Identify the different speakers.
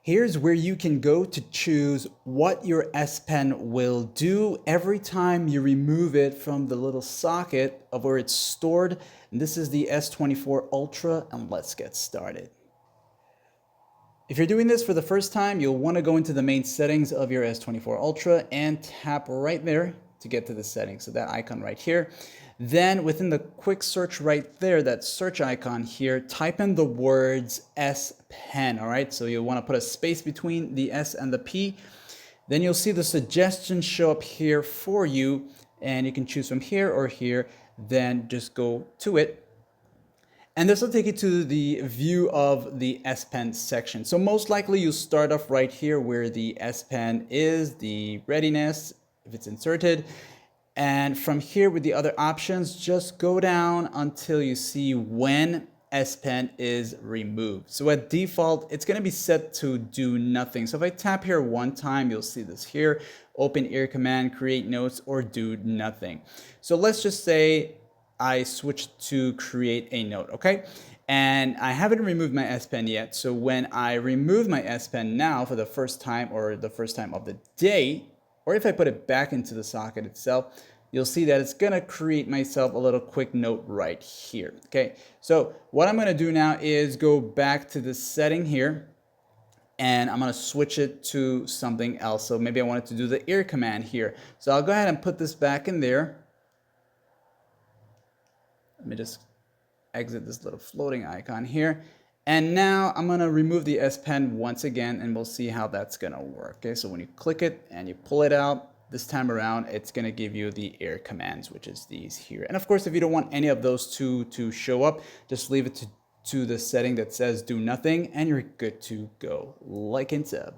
Speaker 1: Here's where you can go to choose what your S Pen will do every time you remove it from the little socket of where it's stored. And this is the S24 Ultra, and let's get started. If you're doing this for the first time, you'll want to go into the main settings of your S24 Ultra and tap right there to get to the settings. So that icon right here. Then within the quick search right there, that search icon here, type in the words S Pen, all right? So you'll want to put a space between the S and the P. Then you'll see the suggestions show up here for you, and you can choose from here or here. Then just go to it. And this will take you to the view of the S Pen section. So most likely you'll start off right here where the S Pen is, the readiness, if it's inserted. And from here with the other options, just go down until you see when S Pen is removed. So at default, it's gonna be set to do nothing. So if I tap here one time, you'll see this here, open ear command, create notes, or do nothing. So let's just say I switched to create a note, okay? And I haven't removed my S Pen yet. So when I remove my S Pen now for the first time or the first time of the day, or if I put it back into the socket itself, you'll see that it's gonna create myself a little quick note right here, okay? So what I'm gonna do now is go back to the setting here, and I'm gonna switch it to something else. So maybe I wanted to do the ear command here. So I'll go ahead and put this back in there. Let me just exit this little floating icon here. And now I'm gonna remove the S Pen once again, and we'll see how that's gonna work. Okay, so when you click it and you pull it out, this time around, it's gonna give you the air commands, which is these here. And of course, if you don't want any of those two to show up, just leave it to the setting that says do nothing, and you're good to go. Like and sub.